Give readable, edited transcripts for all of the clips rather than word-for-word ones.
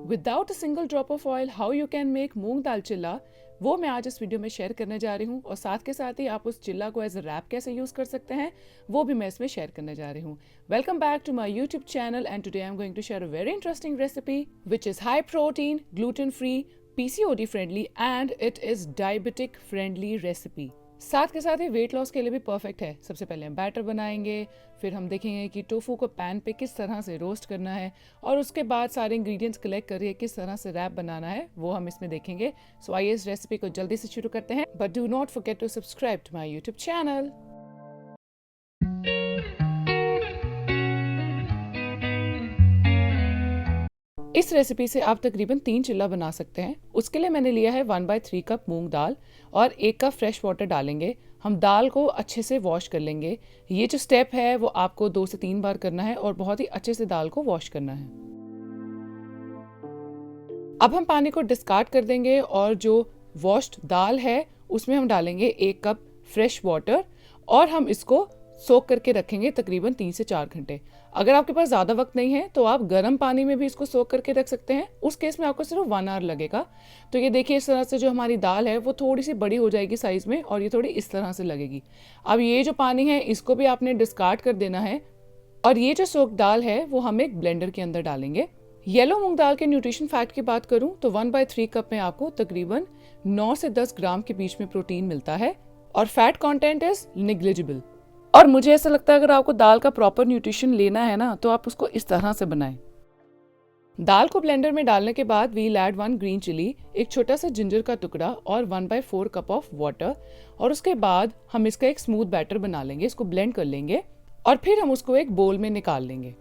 Without a single drop of oil how you can make moong dal chilla, वो मैं आज इस वीडियो में शेयर करने जा रही हूँ। और साथ के साथ ही आप उस चिल्ला को एज अ रैप कैसे यूज कर सकते हैं वो भी मैं इसमें शेयर करने जा रही हूँ। Welcome back to my YouTube channel and today I am going to share a very interesting recipe which is high protein, gluten free, PCOD friendly and it is diabetic friendly recipe. साथ के साथ ही weight loss के लिए भी perfect है। सबसे पहले हम बैटर बनाएंगे, फिर हम देखेंगे कि टोफू को पैन पे किस तरह से रोस्ट करना है और उसके बाद सारे इंग्रेडिएंट्स कलेक्ट करके किस तरह से रैप बनाना है वो हम इसमें देखेंगे। सो आइए इस रेसिपी को जल्दी से शुरू करते हैं, but do not forget to subscribe to my YouTube channel. इस रेसिपी से आप तकरीबन 3 चिल्ला बना सकते हैं। उसके लिए मैंने लिया है 1/3 कप मूंग दाल और 1 कप फ्रेश वाटर डालेंगे। हम दाल को अच्छे से वॉश कर लेंगे। ये जो स्टेप है वो आपको 2 से 3 बार करना है और बहुत ही अच्छे से दाल को वॉश करना है। अब हम पानी को डिस्कार्ड कर देंगे और जो वॉश्ड दाल है उसमें हम डालेंगे 1 कप फ्रेश वाटर और हम इसको सोक करके रखेंगे तकरीबन 3 से 4 घंटे। अगर आपके पास ज़्यादा वक्त नहीं है तो आप गर्म पानी में भी इसको सोक करके रख सकते हैं। उस केस में आपको सिर्फ 1 आवर लगेगा। तो ये देखिए, इस तरह से जो हमारी दाल है वो थोड़ी सी बड़ी हो जाएगी साइज़ में और ये थोड़ी इस तरह से लगेगी। अब ये जो पानी है इसको भी आपने डिस्कार्ड कर देना है और ये जो सोक दाल है वो हम एक ब्लेंडर के अंदर डालेंगे। येलो मूंग दाल के न्यूट्रिशन फैक्ट की बात करूं तो 1/3 कप में आपको तकरीबन 9 से 10 ग्राम के बीच में प्रोटीन मिलता है और फैट कंटेंट इज नेग्लिजिबल। और मुझे ऐसा लगता है अगर आपको दाल का प्रॉपर न्यूट्रिशन लेना है ना तो आप उसको इस तरह से बनाएं। दाल को ब्लेंडर में डालने के बाद वील ऐड 1 ग्रीन चिली, एक छोटा सा जिंजर का टुकड़ा और 1/4 कप ऑफ वाटर और उसके बाद हम इसका एक स्मूथ बैटर बना लेंगे। इसको ब्लेंड कर लेंगे और फिर हम उसको एक बोल में निकाल लेंगे।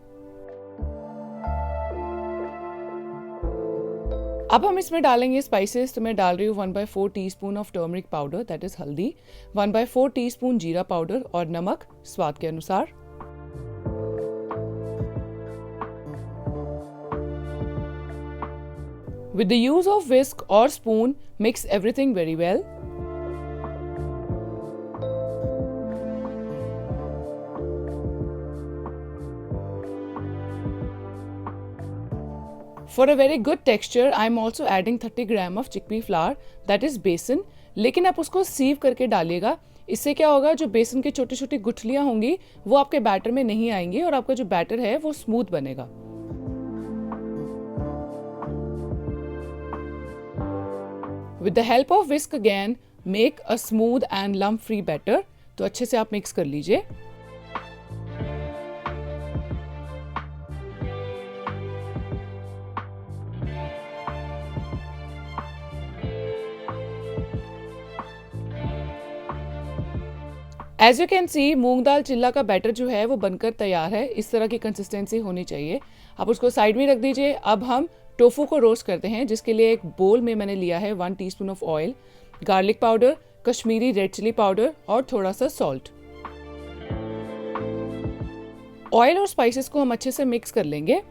अब हम इसमें डालेंगे स्पाइसेस। तो मैं डाल रही हूँ 1/4 teaspoon of turmeric powder that is हल्दी, 1/4 टीस्पून जीरा पाउडर और नमक स्वाद के अनुसार। With the use of whisk or spoon, mix everything very well. For a very good texture, I am also adding 30 gram of chickpea flour, that is बेसन। लेकिन आप उसको सीव करके डालिएगा। इससे क्या होगा, जो बेसन की छोटी छोटी गुठलियां होंगी वो आपके बैटर में नहीं आएंगी और आपका जो बैटर है वो स्मूथ बनेगा। With the help of whisk again, make a smooth and lump free batter। तो अच्छे से आप मिक्स कर लीजिए। एज यू कैन सी, मूंग दाल चिल्ला का बैटर जो है वो बनकर तैयार है। इस तरह की कंसिस्टेंसी होनी चाहिए। आप उसको साइड में रख दीजिए। अब हम टोफू को रोस्ट करते हैं, जिसके लिए एक बोल में मैंने लिया है 1 teaspoon of oil, garlic powder, Kashmiri red chilli powder और थोड़ा सा सॉल्ट। ऑयल और स्पाइसेस को हम अच्छे से मिक्स कर लेंगे।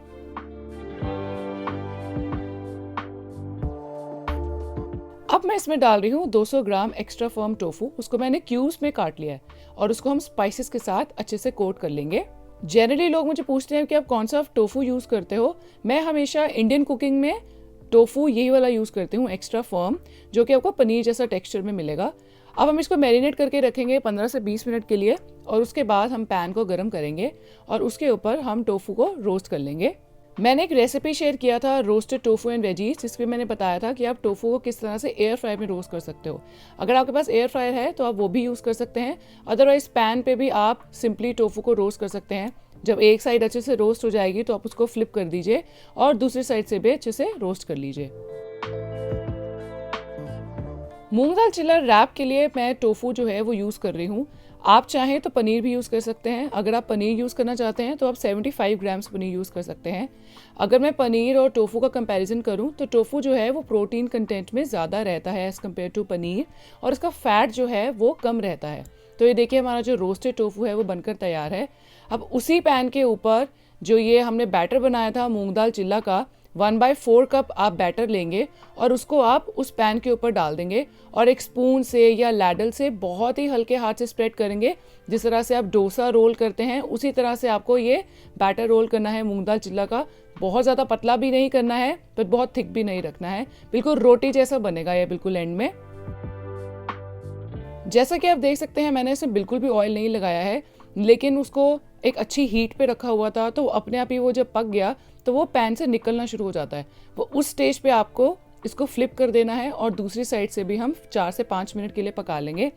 अब मैं इसमें डाल रही हूँ 200 ग्राम एक्स्ट्रा फर्म टोफू। उसको मैंने क्यूब्स में काट लिया है और उसको हम स्पाइसेस के साथ अच्छे से कोट कर लेंगे। जनरली लोग मुझे पूछते हैं कि आप कौन सा टोफू यूज़ करते हो। मैं हमेशा इंडियन कुकिंग में टोफू यही वाला यूज़ करती हूँ, एक्स्ट्रा फर्म, जो कि आपको पनीर जैसा टेक्सचर में मिलेगा। अब हम इसको मैरिनेट करके रखेंगे 15 से 20 मिनट के लिए और उसके बाद हम पैन को गर्म करेंगे और उसके ऊपर हम टोफू को रोस्ट कर लेंगे। मैंने एक रेसिपी शेयर किया था रोस्टेड टोफू एंड वेजीज, जिसमें मैंने बताया था कि आप टोफू को किस तरह से एयर फ्रायर में रोस्ट कर सकते हो। अगर आपके पास एयर फ्रायर है तो आप वो भी यूज़ कर सकते हैं, अदरवाइज पैन पे भी आप सिंपली टोफू को रोस्ट कर सकते हैं। जब एक साइड अच्छे से रोस्ट हो जाएगी तो आप उसको फ्लिप कर दीजिए और दूसरी साइड से भी अच्छे से रोस्ट कर लीजिए। मूंग दाल चिल्ला रैप के लिए मैं टोफू जो है वो यूज़ कर रही हूँ। आप चाहें तो पनीर भी यूज़ कर सकते हैं। अगर आप पनीर यूज़ करना चाहते हैं तो आप 75 ग्राम्स पनीर यूज़ कर सकते हैं। अगर मैं पनीर और टोफू का कंपैरिजन करूं तो टोफू जो है वो प्रोटीन कंटेंट में ज़्यादा रहता है एज़ कम्पेयर टू पनीर और इसका फैट जो है वो कम रहता है। तो ये देखिए, हमारा जो रोस्टेड टोफू है वो बनकर तैयार है। अब उसी पैन के ऊपर जो ये हमने बैटर बनाया था मूंग दाल चिल्ला का 1/4 कप आप बैटर लेंगे और उसको आप उस पैन के ऊपर डाल देंगे और एक स्पून से या लैडल से बहुत ही हल्के हाथ से स्प्रेड करेंगे। जिस तरह से आप डोसा रोल करते हैं उसी तरह से आपको ये बैटर रोल करना है मूंग दाल चिल्ला का। बहुत ज़्यादा पतला भी नहीं करना है पर बहुत थिक भी नहीं रखना है, बिल्कुल रोटी जैसा बनेगा ये बिल्कुल एंड में। जैसा कि आप देख सकते हैं मैंने इसमें बिल्कुल भी ऑयल नहीं लगाया है, लेकिन उसको एक अच्छी हीट पे रखा हुआ था तो अपने आप ही वो जब पक गया तो वो पैन से निकलना शुरू हो जाता है। वो उस स्टेज पे आपको इसको फ्लिप कर देना है और दूसरी साइड से भी हम 4 से 5 मिनट के लिए पका लेंगे।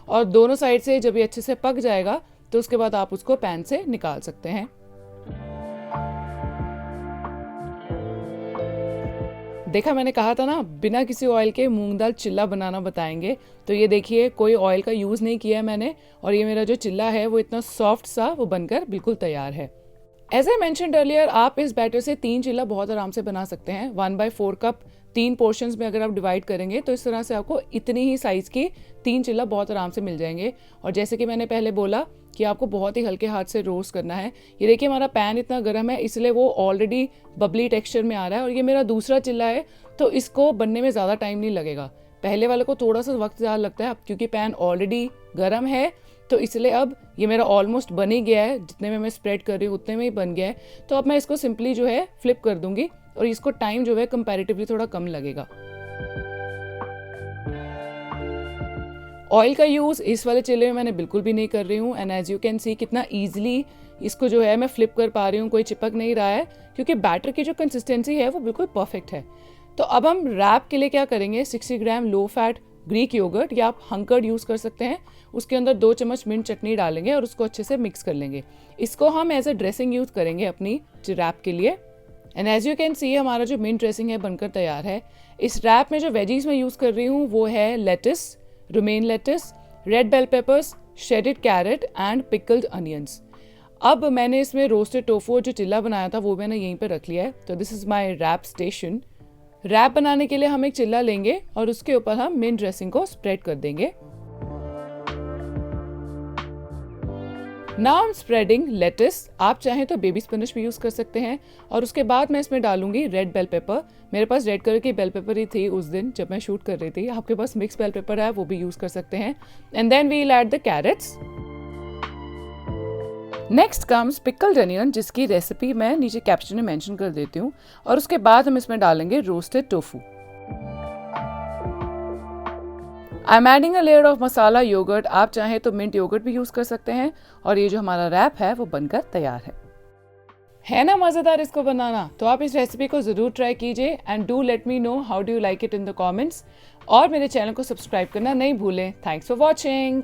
और दोनों साइड से जब ये अच्छे से पक जाएगा तो उसके बाद आप उसको पैन से निकाल सकते हैं। देखा, मैंने कहा था ना बिना किसी ऑयल के मूंग दाल चिल्ला बनाना बताएंगे। तो ये देखिए कोई ऑयल का यूज़ नहीं किया है मैंने और ये मेरा जो चिल्ला है वो इतना सॉफ्ट सा वो बनकर बिल्कुल तैयार है। एज आई मेंशन्ड अर्लियर, आप इस बैटर से 3 चिल्ला बहुत आराम से बना सकते हैं। 1/4 कप 3 पोर्शंस में अगर आप डिवाइड करेंगे तो इस तरह से आपको इतनी ही साइज़ की 3 चिल्ला बहुत आराम से मिल जाएंगे। और जैसे कि मैंने पहले बोला कि आपको बहुत ही हल्के हाथ से रोस्ट करना है। ये देखिए हमारा पैन इतना गर्म है इसलिए वो ऑलरेडी बबली टेक्सचर में आ रहा है और ये मेरा दूसरा चिल्ला है तो इसको बनने में ज़्यादा टाइम नहीं लगेगा। पहले वाले को थोड़ा सा वक्त ज़्यादा लगता है, अब क्योंकि पैन ऑलरेडी गर्म है तो इसलिए अब ये मेरा ऑलमोस्ट बन ही गया है। जितने में मैं स्प्रेड कर रही हूँ उतने में ही बन गया है। तो अब मैं इसको सिंपली जो है फ्लिप कर दूंगी और इसको टाइम जो है कंपैरेटिवली थोड़ा कम लगेगा। ऑयल का यूज़ इस वाले चिल्ले में मैंने बिल्कुल भी नहीं कर रही हूँ and as you can see कितना ईजिली इसको जो है मैं फ्लिप कर पा रही हूँ, कोई चिपक नहीं रहा है क्योंकि बैटर की जो कंसिस्टेंसी है वो बिल्कुल परफेक्ट है। तो अब हम रैप के लिए क्या करेंगे, 60 ग्राम लो फैट ग्रीक योगर्ट या आप हंकर्ड यूज़ कर सकते हैं, उसके अंदर 2 चम्मच मिंट चटनी डालेंगे और उसको अच्छे से मिक्स कर लेंगे। इसको हम एज ए ड्रेसिंग यूज़ करेंगे अपनी रैप के लिए। And as you can see हमारा जो मिंट ड्रेसिंग है बनकर तैयार है। इस रैप में जो वेजीज मैं यूज़ कर रही हूँ वो है lettuce, romaine lettuce, red bell peppers, shredded carrot and pickled onions. अब मैंने इसमें रोस्टेड टोफू जो चिल्ला बनाया था वो मैंने यहीं पे रख लिया है। तो this is my wrap station. Wrap बनाने के लिए हम एक चिल्ला लेंगे और उसके ऊपर हम मिंट ड्रेसिंग को स्प्रेड कर देंगे। Now I am spreading lettuce, आप चाहें तो बेबी स्पिनच भी यूज़ कर सकते हैं। और उसके बाद मैं इसमें डालूंगी रेड बेल पेपर। मेरे पास रेड कलर की बेल पेपर ही थी उस दिन जब मैं शूट कर रही थी, आपके पास मिक्स बेल पेपर है वो भी यूज़ कर सकते हैं। And then we will add the carrots. Next comes pickled onion, जिसकी रेसिपी मैं नीचे कैप्शन में मेंशन कर देती हूँ। और उसके बाद हम इसमें डालेंगे roasted tofu. I am adding a layer of masala yogurt, आप चाहें तो मिंट योगर्ट भी यूज़ कर सकते हैं। और ये जो हमारा रैप है वो बनकर तैयार है ना मज़ेदार इसको बनाना। तो आप इस रेसिपी को ज़रूर ट्राई कीजिए and do let me know how do you like it in the comments. और मेरे चैनल को सब्सक्राइब करना नहीं भूलें। Thanks for watching.